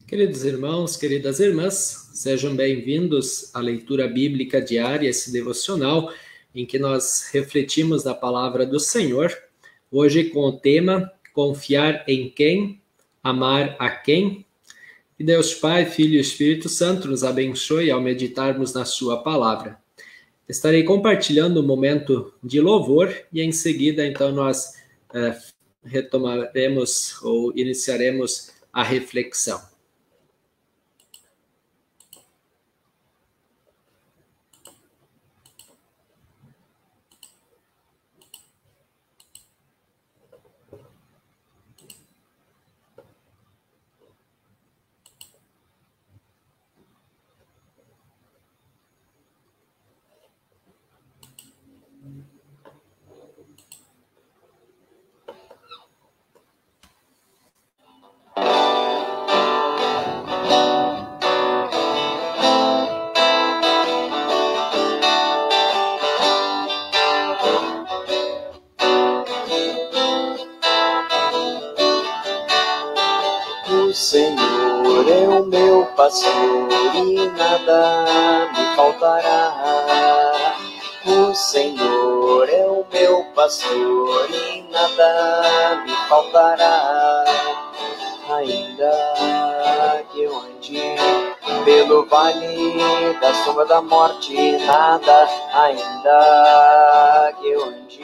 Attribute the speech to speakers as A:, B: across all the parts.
A: Queridos irmãos, queridas irmãs, sejam bem-vindos à leitura bíblica diária, esse devocional em que nós refletimos na palavra do Senhor, hoje com o tema Confiar em quem? Amar a quem? Que Deus Pai, Filho e Espírito Santo nos abençoe ao meditarmos na sua palavra. Estarei compartilhando um momento de louvor e em seguida, então, nós retomaremos ou iniciaremos a reflexão.
B: O Senhor é o meu pastor e nada me faltará. O Senhor é o meu pastor e nada me faltará. Ainda que eu ande pelo vale da sombra da morte, nada. Ainda que eu ande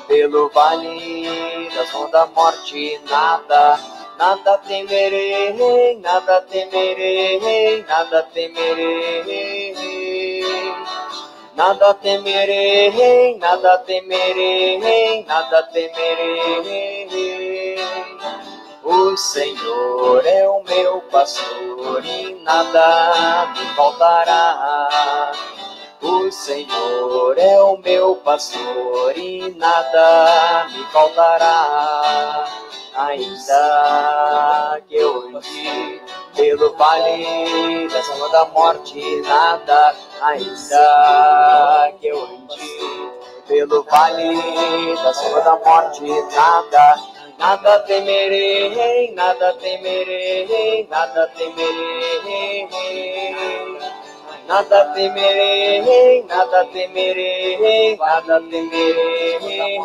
B: pelo vale da sombra da morte, nada. Nada temerei, nada temerei, nada temerei. Nada temerei, nada temerei, nada temerei. O Senhor é o meu pastor e nada me faltará. O Senhor é o meu pastor e nada me faltará. Ainda que eu ande pelo vale da sombra da morte, nada. Ainda que eu ande pelo vale da sombra da morte, nada. Nada temerei, nada temerei, nada temerei. Nada temerei, nada temerei, nada temerei.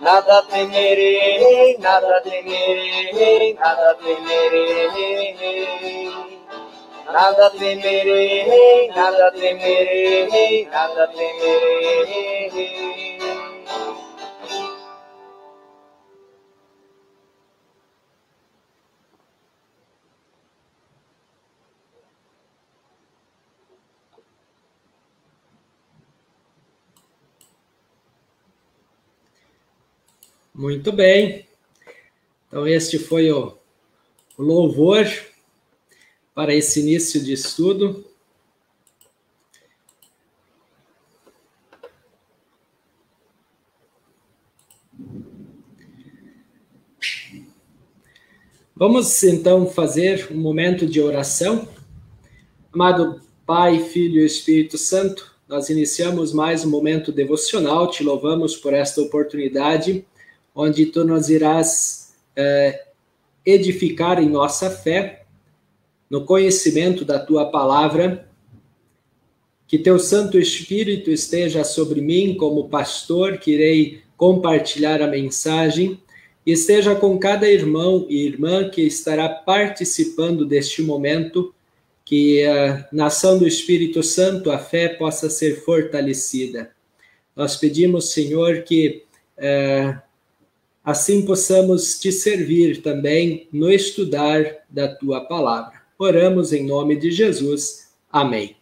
B: Nada temerei, nada temerei, nada temerei. Nada temerei, nada temerei, nada temerei.
A: Muito bem, então este foi o louvor para esse início de estudo. Vamos então fazer um momento de oração. Amado Pai, Filho e Espírito Santo, nós iniciamos mais um momento devocional, te louvamos por esta oportunidade, onde tu nos irás edificar em nossa fé, no conhecimento da tua palavra, que teu Santo Espírito esteja sobre mim como pastor, que irei compartilhar a mensagem, e esteja com cada irmão e irmã que estará participando deste momento, que na ação do Espírito Santo a fé possa ser fortalecida. Nós pedimos, Senhor, que assim possamos te servir também no estudar da tua palavra. Oramos em nome de Jesus. Amém.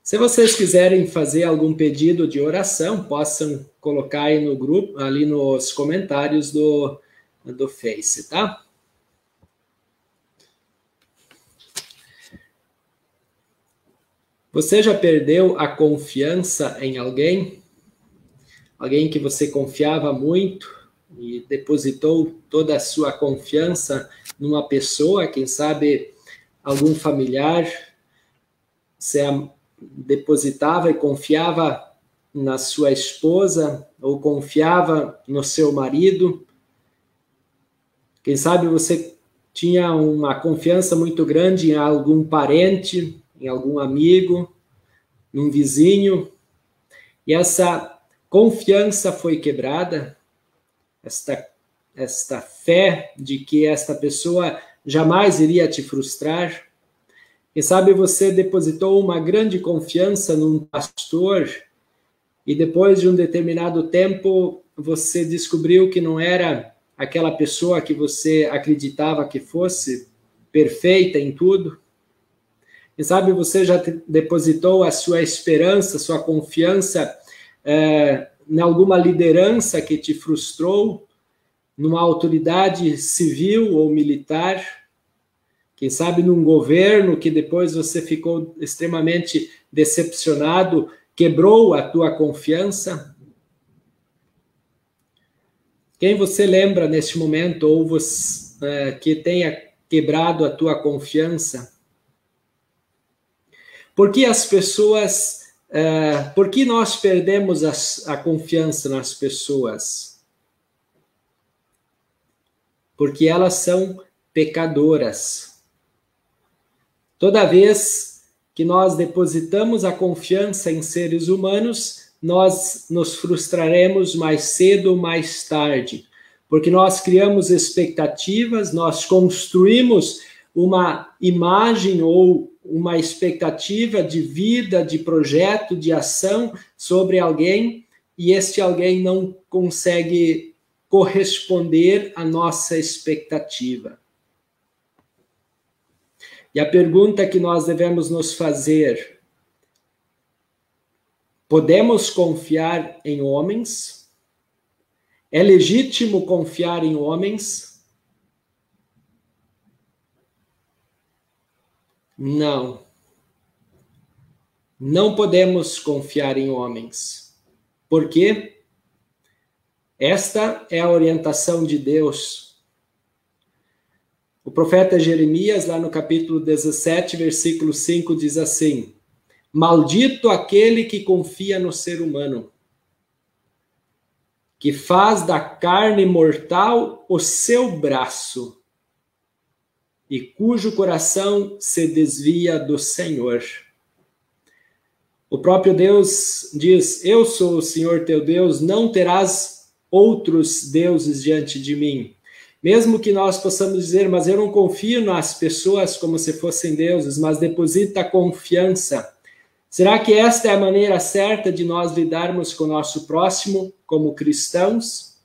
A: Se vocês quiserem fazer algum pedido de oração, possam colocar aí no grupo, ali nos comentários do Face, tá? Você já perdeu a confiança em alguém? Alguém que você confiava muito e depositou toda a sua confiança numa pessoa, quem sabe algum familiar, você depositava e confiava na sua esposa ou confiava no seu marido, Quem sabe você tinha uma confiança muito grande em algum parente, em algum amigo, num vizinho, e essa confiança foi quebrada, esta fé de que esta pessoa jamais iria te frustrar. Quem sabe você depositou uma grande confiança num pastor e depois de um determinado tempo você descobriu que não era aquela pessoa que você acreditava que fosse perfeita em tudo. Quem sabe você já depositou a sua esperança, sua confiança em alguma liderança que te frustrou, numa autoridade civil ou militar, quem sabe num governo que depois você ficou extremamente decepcionado, quebrou a tua confiança? Quem você lembra neste momento ou você, que tenha quebrado a tua confiança? Por que as pessoas, por que nós perdemos a confiança nas pessoas? Porque elas são pecadoras. Toda vez que nós depositamos a confiança em seres humanos, nós nos frustraremos mais cedo ou mais tarde, porque nós criamos expectativas, nós construímos uma imagem ou uma expectativa de vida, de projeto, de ação sobre alguém, e este alguém não consegue corresponder à nossa expectativa. E a pergunta que nós devemos nos fazer: podemos confiar em homens? É legítimo confiar em homens? Não. Não podemos confiar em homens. Por quê? Esta é a orientação de Deus. O profeta Jeremias, lá no capítulo 17, versículo 5, diz assim: maldito aquele que confia no ser humano, que faz da carne mortal o seu braço, e cujo coração se desvia do Senhor. O próprio Deus diz: eu sou o Senhor teu Deus, não terás outros deuses diante de mim. Mesmo que nós possamos dizer, mas eu não confio nas pessoas como se fossem deuses, mas deposita a confiança. Será que esta é a maneira certa de nós lidarmos com o nosso próximo como cristãos?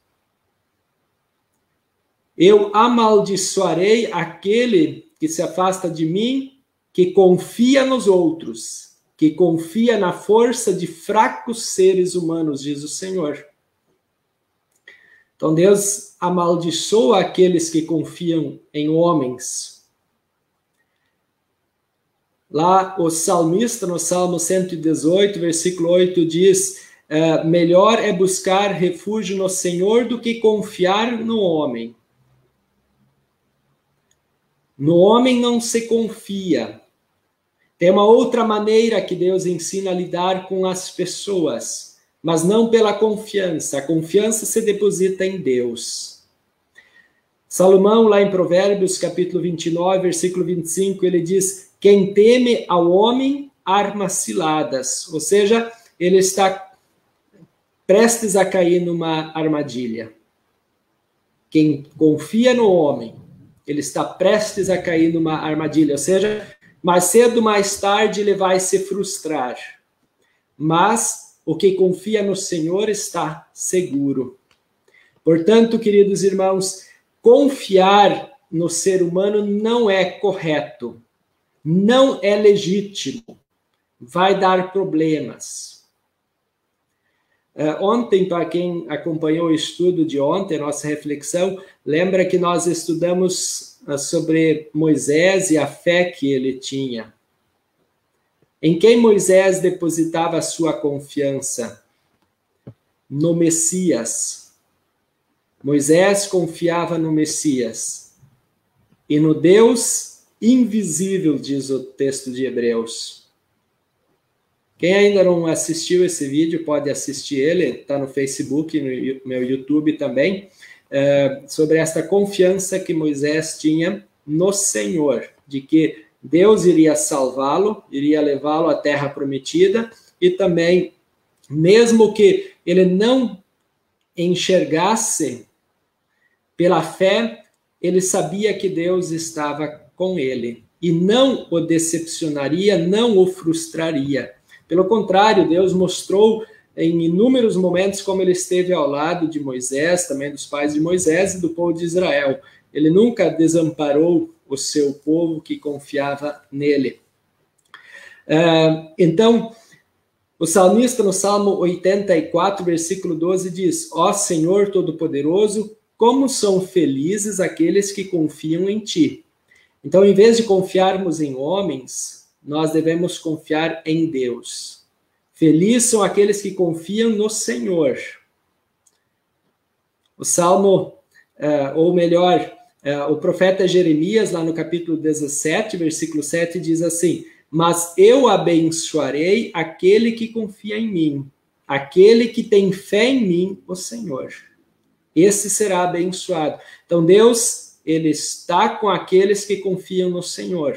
A: Eu amaldiçoarei aquele que se afasta de mim, que confia nos outros, que confia na força de fracos seres humanos, diz o Senhor. Então Deus amaldiçoa aqueles que confiam em homens. Lá o salmista, no Salmo 118, versículo 8, diz: melhor é buscar refúgio no Senhor do que confiar no homem. No homem não se confia. Tem uma outra maneira que Deus ensina a lidar com as pessoas, mas não pela confiança. A confiança se deposita em Deus. Salomão, lá em Provérbios, capítulo 29, versículo 25, ele diz: quem teme ao homem, arma ciladas. Ou seja, ele está prestes a cair numa armadilha. Quem confia no homem, ele está prestes a cair numa armadilha. Ou seja, mais cedo, mais tarde, ele vai se frustrar. Mas o que confia no Senhor está seguro. Portanto, queridos irmãos, confiar no ser humano não é correto, não é legítimo, vai dar problemas. Ontem, para quem acompanhou o estudo de ontem, a nossa reflexão, lembra que nós estudamos sobre Moisés e a fé que ele tinha. Em quem Moisés depositava a sua confiança? No Messias. Moisés confiava no Messias e no Deus invisível, diz o texto de Hebreus. Quem ainda não assistiu esse vídeo pode assistir ele, está no Facebook, no meu YouTube também. sobre esta confiança que Moisés tinha no Senhor, de que Deus iria salvá-lo, iria levá-lo à terra prometida, e também, mesmo que ele não enxergasse pela fé, ele sabia que Deus estava com ele e não o decepcionaria, não o frustraria. Pelo contrário, Deus mostrou em inúmeros momentos como ele esteve ao lado de Moisés, também dos pais de Moisés e do povo de Israel. Ele nunca desamparou o seu povo que confiava nele. Então, o salmista no Salmo 84, versículo 12 diz: Ó Senhor Todo-Poderoso, como são felizes aqueles que confiam em Ti. Então, em vez de confiarmos em homens, nós devemos confiar em Deus. Felizes são aqueles que confiam no Senhor. O Salmo, ou melhor, o profeta Jeremias, lá no capítulo 17, versículo 7, diz assim: Mas eu abençoarei aquele que confia em mim, aquele que tem fé em mim, o Senhor. Esse será abençoado. Então, Deus, ele está com aqueles que confiam no Senhor.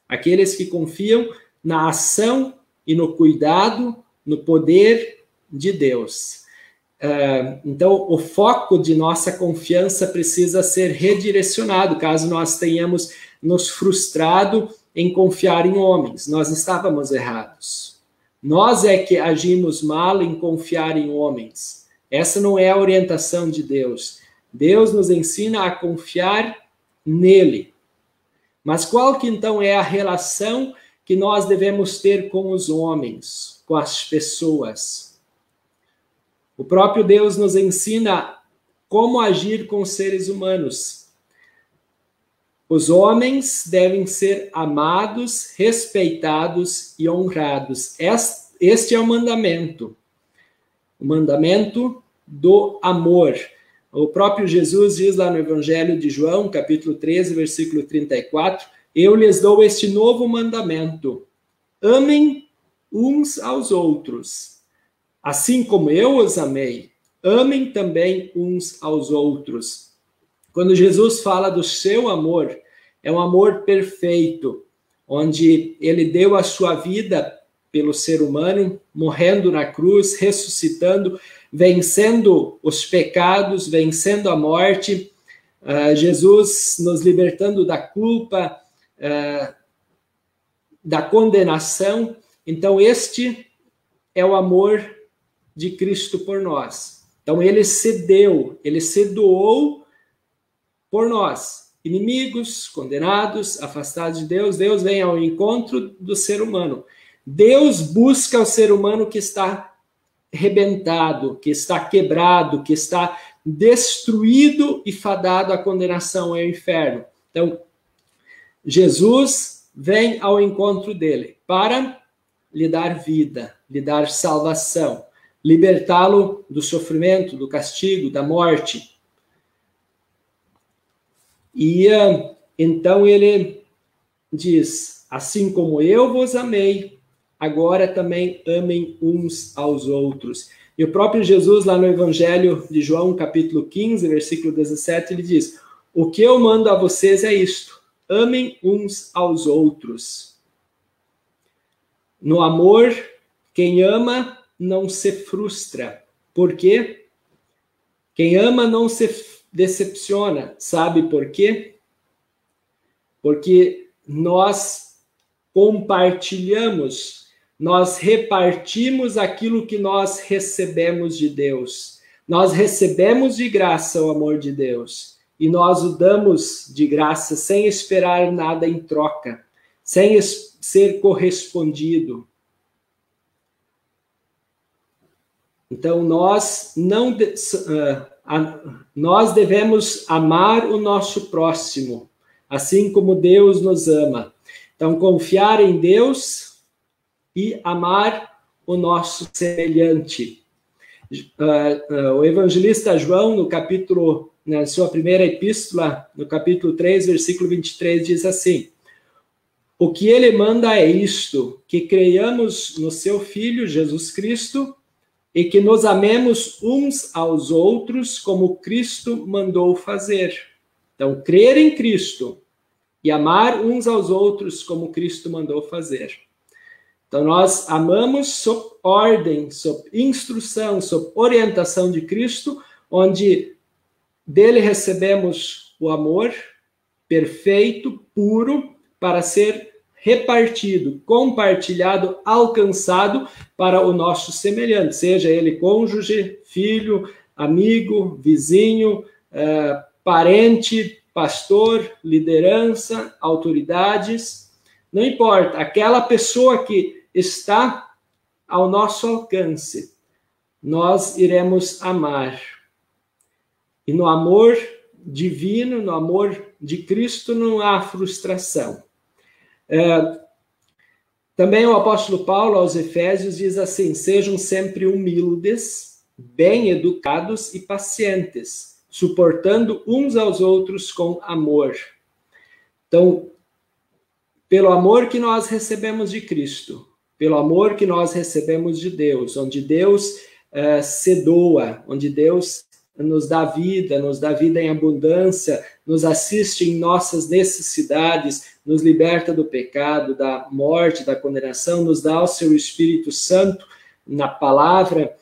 A: Aqueles que confiam na ação e no cuidado, no poder de Deus. Então, o foco de nossa confiança precisa ser redirecionado, caso nós tenhamos nos frustrado em confiar em homens. Nós estávamos errados. Nós é que agimos mal em confiar em homens. Essa não é a orientação de Deus. Deus nos ensina a confiar nele. Mas qual que então é a relação que nós devemos ter com os homens, com as pessoas? O próprio Deus nos ensina como agir com os seres humanos. Os homens devem ser amados, respeitados e honrados. Este é o mandamento do amor. O próprio Jesus diz lá no Evangelho de João, capítulo 13, versículo 34, eu lhes dou este novo mandamento: amem uns aos outros. Assim como eu os amei, amem também uns aos outros. Quando Jesus fala do seu amor, é um amor perfeito, onde ele deu a sua vida pelo ser humano, morrendo na cruz, ressuscitando, vencendo os pecados, vencendo a morte, Jesus nos libertando da culpa, da condenação. Então, este é o amor de Cristo por nós. Então, ele se doou por nós, inimigos, condenados, afastados de Deus. Deus vem ao encontro do ser humano. Deus busca o ser humano que está rebentado, que está quebrado, que está destruído e fadado à condenação ao inferno. Então, Jesus vem ao encontro dele para lhe dar vida, lhe dar salvação, libertá-lo do sofrimento, do castigo, da morte. E então ele diz: assim como eu vos amei, agora também amem uns aos outros. E o próprio Jesus, lá no Evangelho de João, capítulo 15, versículo 17, ele diz: o que eu mando a vocês é isto: amem uns aos outros. No amor, quem ama não se frustra. Por quê? Quem ama não se decepciona. Sabe por quê? Porque nós compartilhamos, nós repartimos aquilo que nós recebemos de Deus. Nós recebemos de graça o amor de Deus e nós o damos de graça sem esperar nada em troca, sem ser correspondido. Então, nós devemos amar o nosso próximo, assim como Deus nos ama. Então, confiar em Deus e amar o nosso semelhante. O evangelista João, na sua primeira epístola, no capítulo 3, versículo 23, diz assim: o que ele manda é isto, que creiamos no seu Filho, Jesus Cristo, e que nos amemos uns aos outros como Cristo mandou fazer. Então, crer em Cristo e amar uns aos outros como Cristo mandou fazer. Então, nós amamos sob ordem, sob instrução, sob orientação de Cristo, onde dele recebemos o amor perfeito, puro, para ser repartido, compartilhado, alcançado para o nosso semelhante, seja ele cônjuge, filho, amigo, vizinho, parente, pastor, liderança, autoridades, não importa, aquela pessoa que está ao nosso alcance, nós iremos amar. E no amor divino, no amor de Cristo, não há frustração. Também o apóstolo Paulo aos Efésios diz assim: sejam sempre humildes, bem educados e pacientes, suportando uns aos outros com amor. Então, pelo amor que nós recebemos de Cristo, pelo amor que nós recebemos de Deus, onde Deus se doa, onde Deus nos dá vida em abundância, nos assiste em nossas necessidades, nos liberta do pecado, da morte, da condenação, nos dá o seu Espírito Santo na palavra.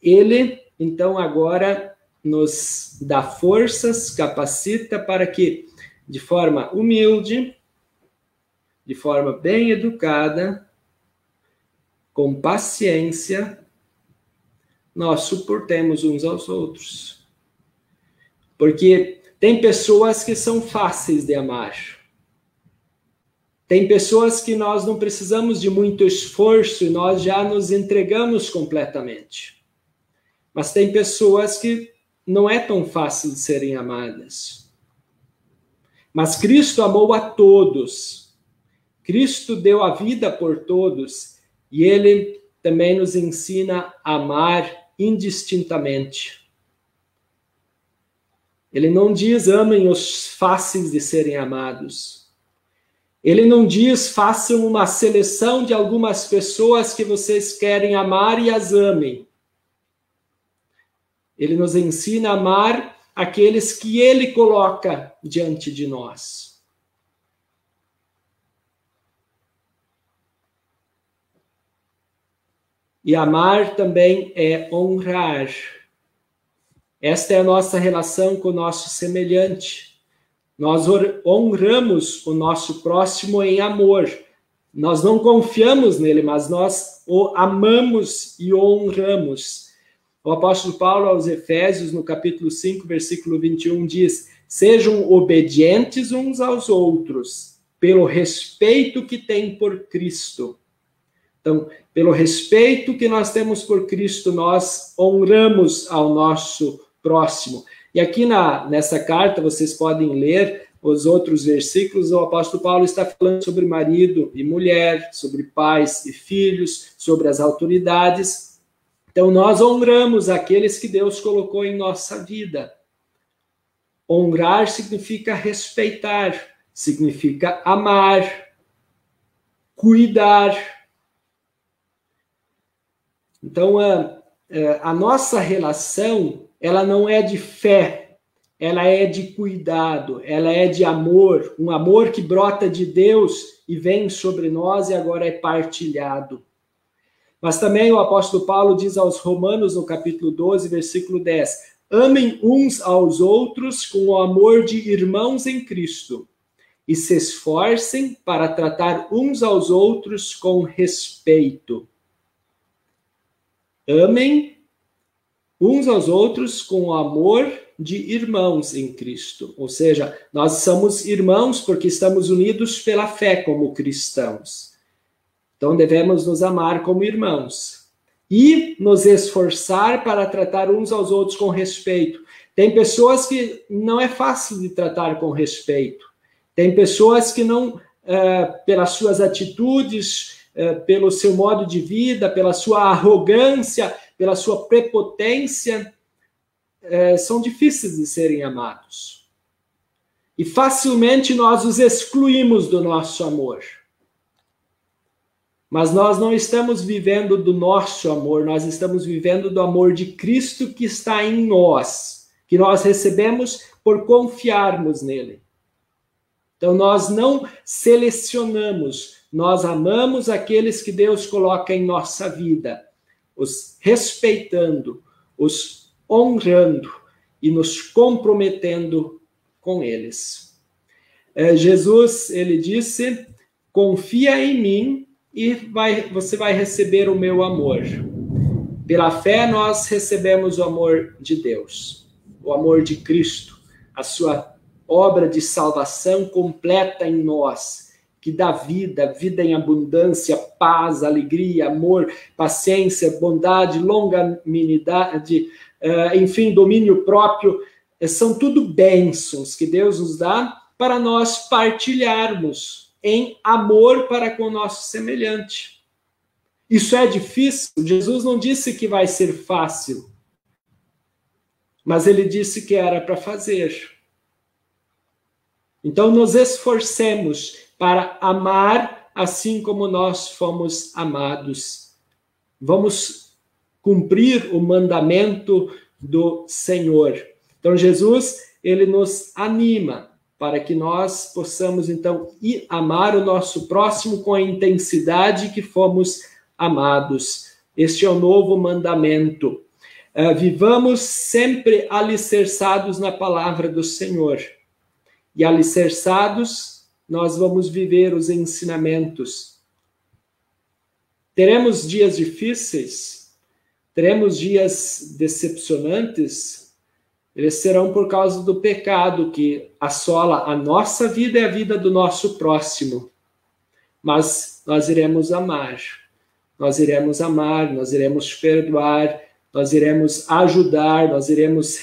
A: Ele, então, agora nos dá forças, capacita para que, de forma humilde, de forma bem educada, com paciência, nós suportemos uns aos outros. Porque tem pessoas que são fáceis de amar. Tem pessoas que nós não precisamos de muito esforço e nós já nos entregamos completamente. Mas tem pessoas que não é tão fácil de serem amadas. Mas Cristo amou a todos. Cristo deu a vida por todos. E Ele também nos ensina a amar indistintamente. Ele não diz amem os fáceis de serem amados. Ele não diz façam uma seleção de algumas pessoas que vocês querem amar e as amem. Ele nos ensina a amar aqueles que Ele coloca diante de nós. E amar também é honrar. Esta é a nossa relação com o nosso semelhante. Nós honramos o nosso próximo em amor. Nós não confiamos nele, mas nós o amamos e o honramos. O apóstolo Paulo aos Efésios, no capítulo 5, versículo 21, diz: sejam obedientes uns aos outros, pelo respeito que têm por Cristo. Então, pelo respeito que nós temos por Cristo, nós honramos ao nosso próximo. E aqui nessa carta, vocês podem ler os outros versículos, o apóstolo Paulo está falando sobre marido e mulher, sobre pais e filhos, sobre as autoridades. Então, nós honramos aqueles que Deus colocou em nossa vida. Honrar significa respeitar, significa amar, cuidar. Então, a nossa relação, ela não é de fé, ela é de cuidado, ela é de amor, um amor que brota de Deus e vem sobre nós e agora é partilhado. Mas também o apóstolo Paulo diz aos Romanos, no capítulo 12, versículo 10, amem uns aos outros com o amor de irmãos em Cristo e se esforcem para tratar uns aos outros com respeito. Amem uns aos outros com o amor de irmãos em Cristo. Ou seja, nós somos irmãos porque estamos unidos pela fé como cristãos. Então devemos nos amar como irmãos. E nos esforçar para tratar uns aos outros com respeito. Tem pessoas que não é fácil de tratar com respeito. Tem pessoas que não, pelas suas atitudes, pelo seu modo de vida, pela sua arrogância, pela sua prepotência, são difíceis de serem amados. E facilmente nós os excluímos do nosso amor. Mas nós não estamos vivendo do nosso amor, nós estamos vivendo do amor de Cristo que está em nós, que nós recebemos por confiarmos nele. Então nós não selecionamos, nós amamos aqueles que Deus coloca em nossa vida, os respeitando, os honrando e nos comprometendo com eles. Jesus, ele disse, confia em mim e você vai receber o meu amor. Pela fé nós recebemos o amor de Deus, o amor de Cristo, a sua obra de salvação completa em nós, que dá vida, vida em abundância, paz, alegria, amor, paciência, bondade, longanimidade, enfim, domínio próprio. São tudo bênçãos que Deus nos dá para nós partilharmos em amor para com o nosso semelhante. Isso é difícil? Jesus não disse que vai ser fácil, mas ele disse que era para fazer. Então nos esforcemos para amar assim como nós fomos amados. Vamos cumprir o mandamento do Senhor. Então Jesus, ele nos anima para que nós possamos então amar o nosso próximo com a intensidade que fomos amados. Este é o novo mandamento. Vivamos sempre alicerçados na palavra do Senhor. E alicerçados, nós vamos viver os ensinamentos. Teremos dias difíceis, teremos dias decepcionantes, eles serão por causa do pecado que assola a nossa vida e a vida do nosso próximo. Mas nós iremos amar, nós iremos perdoar, nós iremos ajudar, nós iremos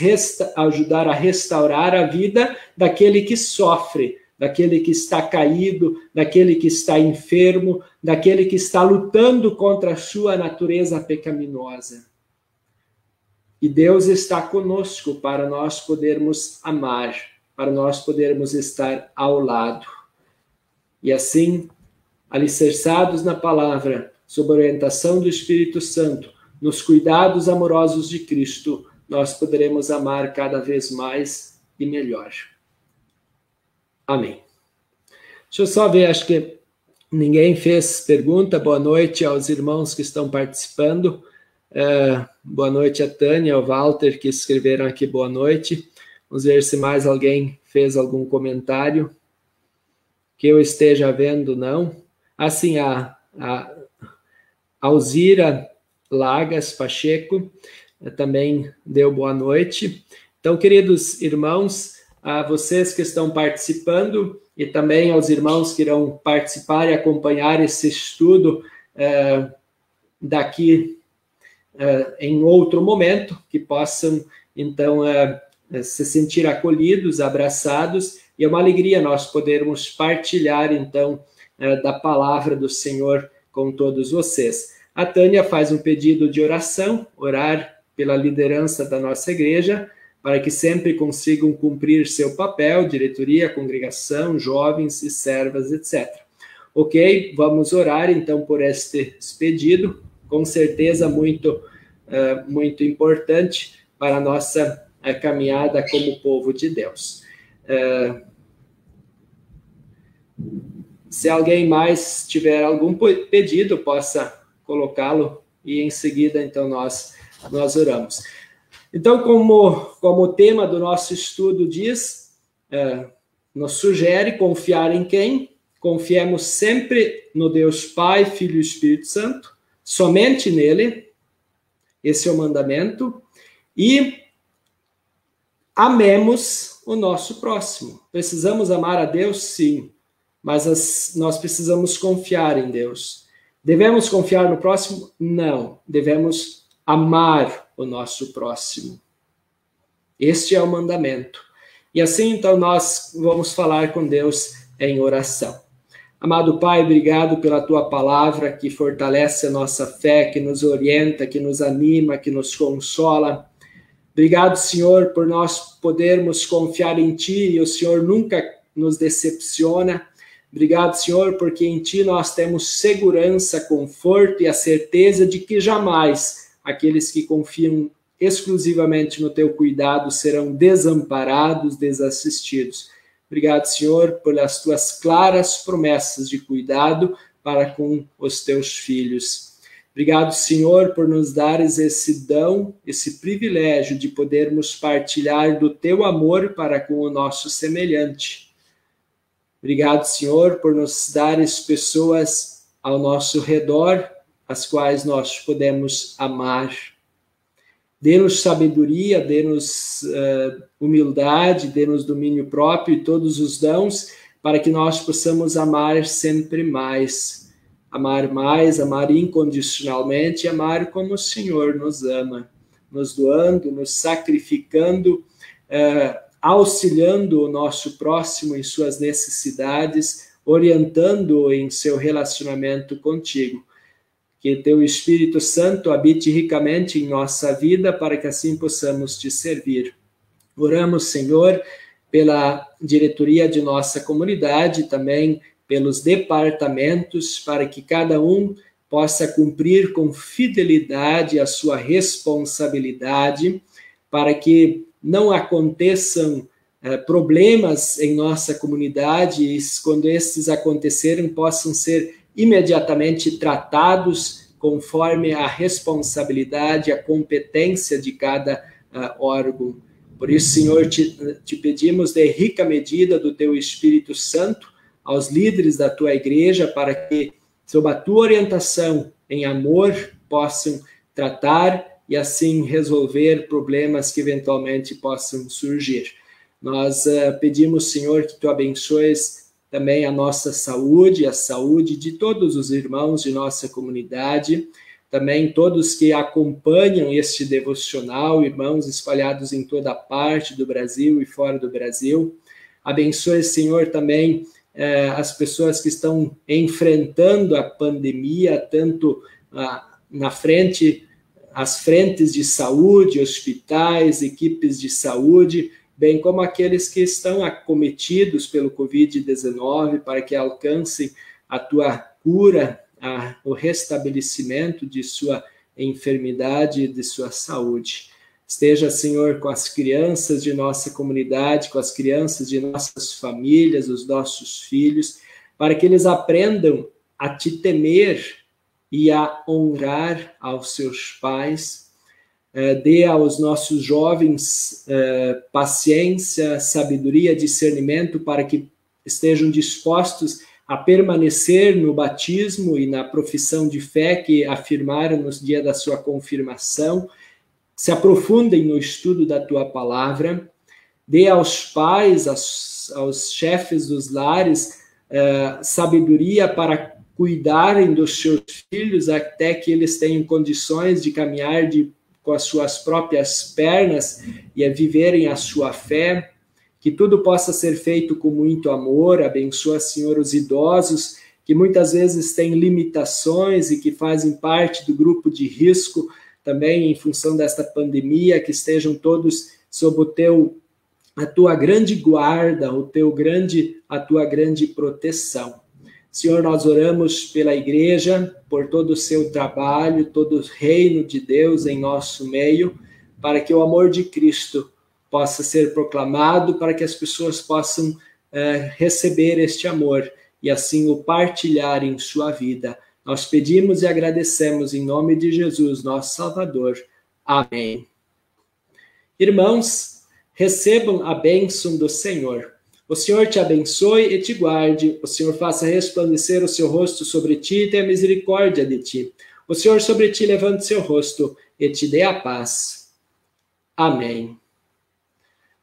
A: ajudar a restaurar a vida daquele que sofre, daquele que está caído, daquele que está enfermo, daquele que está lutando contra a sua natureza pecaminosa. E Deus está conosco para nós podermos amar, para nós podermos estar ao lado. E assim, alicerçados na palavra, sob a orientação do Espírito Santo, nos cuidados amorosos de Cristo, nós poderemos amar cada vez mais e melhor. Amém. Deixa eu só ver, acho que ninguém fez pergunta. Boa noite aos irmãos que estão participando. Boa noite a Tânia, ao Walter, que escreveram aqui boa noite. Vamos ver se mais alguém fez algum comentário. Que eu esteja vendo, não. Assim, a Alzira Lagas Pacheco também deu boa noite. Então, queridos irmãos, a vocês que estão participando e também aos irmãos que irão participar e acompanhar esse estudo daqui em outro momento, que possam, então, se sentir acolhidos, abraçados, e é uma alegria nós podermos partilhar, então, da palavra do Senhor com todos vocês. A Tânia faz um pedido de oração, orar pela liderança da nossa igreja, para que sempre consigam cumprir seu papel, diretoria, congregação, jovens e servas, etc. Ok? Vamos orar, então, por este pedido, com certeza muito importante para a nossa caminhada como povo de Deus. Se alguém mais tiver algum pedido, possa colocá-lo e em seguida, então, nós oramos. Então, como o tema do nosso estudo diz, nos sugere confiar em quem? Confiemos sempre no Deus Pai, Filho e Espírito Santo, somente nele, esse é o mandamento, e amemos o nosso próximo. Precisamos amar a Deus? Sim, mas nós precisamos confiar em Deus. Devemos confiar no próximo? Não. Devemos amar o nosso próximo. Este é o mandamento. E assim, então, nós vamos falar com Deus em oração. Amado Pai, obrigado pela Tua palavra que fortalece a nossa fé, que nos orienta, que nos anima, que nos consola. Obrigado, Senhor, por nós podermos confiar em Ti e o Senhor nunca nos decepciona. Obrigado, Senhor, porque em Ti nós temos segurança, conforto e a certeza de que jamais aqueles que confiam exclusivamente no Teu cuidado serão desamparados, desassistidos. Obrigado, Senhor, pelas Tuas claras promessas de cuidado para com os Teus filhos. Obrigado, Senhor, por nos dares esse dom, esse privilégio de podermos partilhar do Teu amor para com o nosso semelhante. Obrigado, Senhor, por nos dares pessoas ao nosso redor, as quais nós podemos amar. Dê-nos sabedoria, dê-nos humildade, dê-nos domínio próprio e todos os dons para que nós possamos amar sempre mais, amar incondicionalmente, amar como o Senhor nos ama, nos doando, nos sacrificando, auxiliando o nosso próximo em suas necessidades, orientando-o em seu relacionamento contigo. Que Teu Espírito Santo habite ricamente em nossa vida para que assim possamos Te servir. Oramos, Senhor, pela diretoria de nossa comunidade, também pelos departamentos, para que cada um possa cumprir com fidelidade a sua responsabilidade, para que não aconteçam problemas em nossa comunidade e, quando estes acontecerem, possam ser imediatamente tratados conforme a responsabilidade, a competência de cada órgão. Por isso, Senhor, te pedimos de rica medida do Teu Espírito Santo aos líderes da Tua igreja, para que, sob a Tua orientação em amor, possam tratar e assim resolver problemas que eventualmente possam surgir. Nós pedimos, Senhor, que Tu abençoes também a nossa saúde, a saúde de todos os irmãos de nossa comunidade, também todos que acompanham este devocional, irmãos espalhados em toda parte do Brasil e fora do Brasil. Abençoe, Senhor, também as pessoas que estão enfrentando a pandemia, tanto na frente, as frentes de saúde, hospitais, equipes de saúde, bem como aqueles que estão acometidos pelo Covid-19, para que alcancem a Tua cura, o restabelecimento de sua enfermidade e de sua saúde. Esteja, Senhor, com as crianças de nossa comunidade, com as crianças de nossas famílias, os nossos filhos, para que eles aprendam a Te temer e a honrar aos seus pais. Dê aos nossos jovens paciência, sabedoria, discernimento, para que estejam dispostos a permanecer no batismo e na profissão de fé que afirmaram no dia da sua confirmação, se aprofundem no estudo da Tua palavra. Dê aos pais, aos chefes dos lares, sabedoria para cuidarem dos seus filhos até que eles tenham condições de caminhar com as suas próprias pernas e a viverem a sua fé, que tudo possa ser feito com muito amor. Abençoa, Senhor, os idosos, que muitas vezes têm limitações e que fazem parte do grupo de risco, também em função desta pandemia, que estejam todos sob a Tua grande guarda, a Tua grande proteção. Senhor, nós oramos pela igreja, por todo o seu trabalho, todo o reino de Deus em nosso meio, para que o amor de Cristo possa ser proclamado, para que as pessoas possam receber este amor e assim o partilhar em sua vida. Nós pedimos e agradecemos em nome de Jesus, nosso Salvador. Amém. Irmãos, recebam a bênção do Senhor. O Senhor te abençoe e te guarde. O Senhor faça resplandecer o seu rosto sobre ti e tenha misericórdia de ti. O Senhor sobre ti levante seu rosto e te dê a paz. Amém.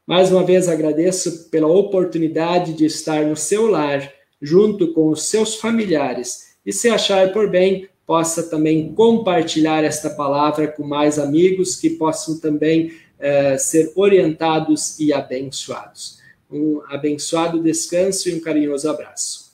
A: Mais uma vez agradeço pela oportunidade de estar no seu lar, junto com os seus familiares. E se achar por bem, possa também compartilhar esta palavra com mais amigos que possam também ser orientados e abençoados. Um abençoado descanso e um carinhoso abraço.